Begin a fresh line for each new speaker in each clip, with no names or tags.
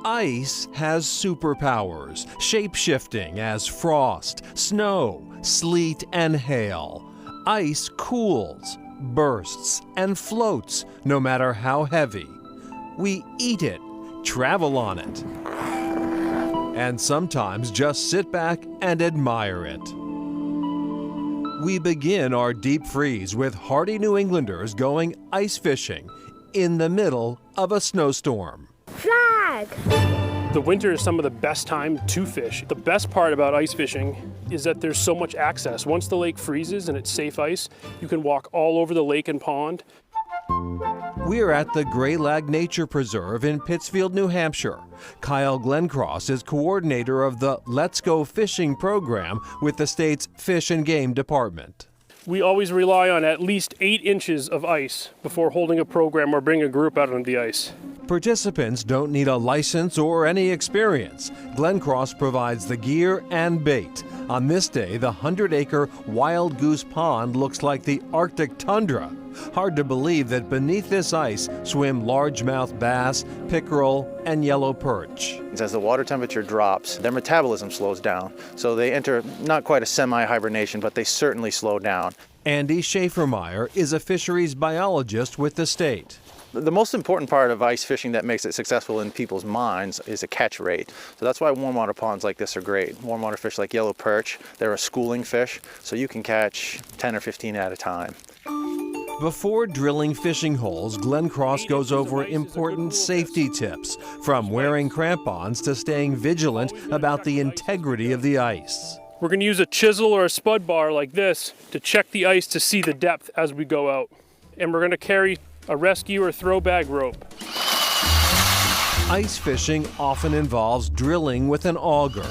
Ice has superpowers, shape-shifting as frost, snow, sleet, and hail. Ice cools, bursts, and floats no matter how heavy. We eat it, travel on it, and sometimes just sit back and admire it. We begin our deep freeze with hardy New Englanders going ice fishing in the middle of a snowstorm.
Flag!
The winter is some of the best time to fish. The best part about ice fishing is that there's so much access. Once the lake freezes and it's safe ice, you can walk all over the lake and pond.
We're at the Greylag Nature Preserve in Pittsfield, New Hampshire. Kyle Glencross is coordinator of the Let's Go Fishing program with the state's Fish and Game Department.
We always rely on at least 8 inches of ice before holding a program or bringing a group out on the ice.
Participants don't need a license or any experience. Glencross provides the gear and bait. On this day, the 100-acre Wild Goose Pond looks like the Arctic tundra. Hard to believe that beneath this ice swim largemouth bass, pickerel, and yellow perch.
As the water temperature drops, their metabolism slows down. So they enter not quite a semi-hibernation, but they certainly slow down.
Andy Schaefermeyer is a fisheries biologist with the state.
The most important part of ice fishing that makes it successful in people's minds is a catch rate. So that's why warm water ponds like this are great. Warm water fish like yellow perch, they're a schooling fish, so you can catch 10 or 15 at a time.
Before drilling fishing holes, Glencross goes over important safety tips, from wearing crampons to staying vigilant about the integrity of the ice.
We're going to use a chisel or a spud bar like this to check the ice to see the depth as we go out. And we're going to carry a rescue or throw bag rope.
Ice fishing often involves drilling with an auger.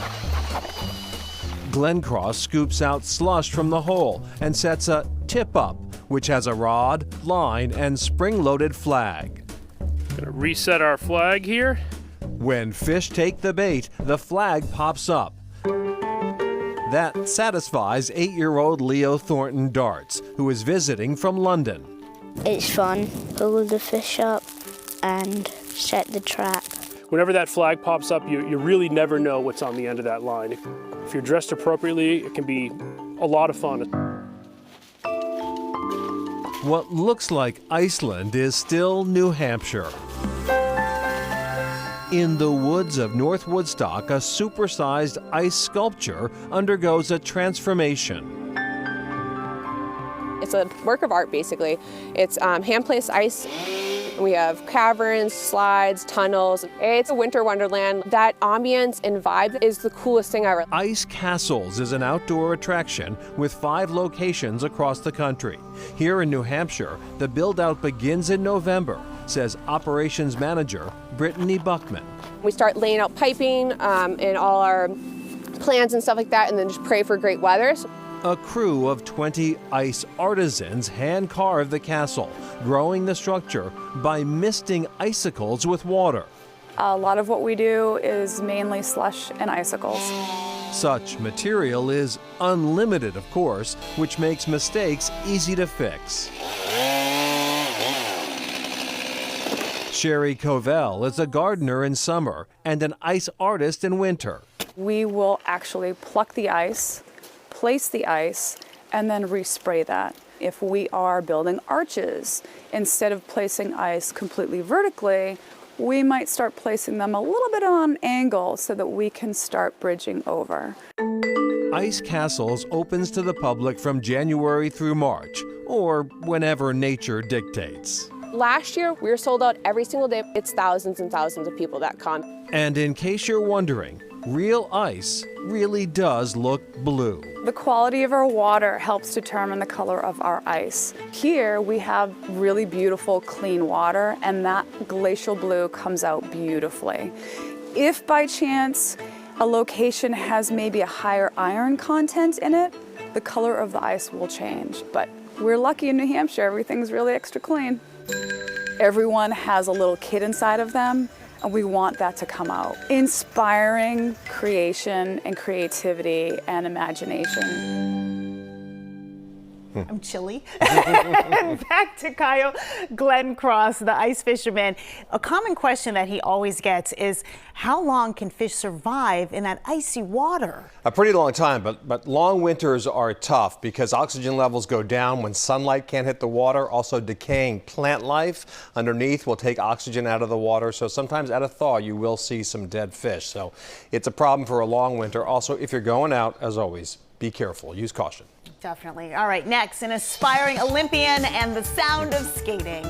Glencross scoops out slush from the hole and sets a tip-up, which has a rod, line, and spring-loaded flag.
Gonna reset our flag here.
When fish take the bait, the flag pops up. That satisfies 8-year-old Leo Thornton Darts, who is visiting from London.
It's fun. Pull the fish up and set the trap.
Whenever that flag pops up, you really never know what's on the end of that line. If you're dressed appropriately, it can be a lot of fun.
What looks like Iceland is still New Hampshire. In the woods of North Woodstock, a supersized ice sculpture undergoes a transformation.
It's a work of art, basically. It's hand-placed ice. We have caverns, slides, tunnels. It's a winter wonderland. That ambience and vibe is the coolest thing ever.
Ice Castles is an outdoor attraction with 5 locations across the country. Here in New Hampshire, the build-out begins in November, says Operations Manager Brittany Buckman.
We start laying out piping and all our plans and stuff like that, and then just pray for great weather.
A crew of 20 ice artisans hand-carve the castle, growing the structure by misting icicles with water.
A lot of what we do is mainly slush and icicles.
Such material is unlimited, of course, which makes mistakes easy to fix. Sherry Covell is a gardener in summer and an ice artist in winter.
We will actually pluck the ice, place the ice, and then respray that. If we are building arches, instead of placing ice completely vertically, we might start placing them a little bit on an angle so that we can start bridging over.
Ice Castles opens to the public from January through March, or whenever nature dictates.
Last year, we were sold out every single day. It's thousands and thousands of people that come.
And in case you're wondering, real ice really does look blue.
The quality of our water helps determine the color of our ice. Here we have really beautiful clean water, and that glacial blue comes out beautifully. If by chance a location has maybe a higher iron content in it, the color of the ice will change. But we're lucky in New Hampshire, everything's really extra clean. Everyone has a little kid inside of them, and we want that to come out. Inspiring creation and creativity and imagination.
I'm chilly. Back to Kyle Glenn Cross, the ice fisherman. A common question that he always gets is, how long can fish survive in that icy water?
A pretty long time, but long winters are tough because oxygen levels go down when sunlight can't hit the water. Also, decaying plant life underneath will take oxygen out of the water. So sometimes at a thaw, you will see some dead fish. So it's a problem for a long winter. Also, if you're going out, as always, be careful. Use caution.
Definitely. All right, next, an aspiring Olympian and the sound of skating.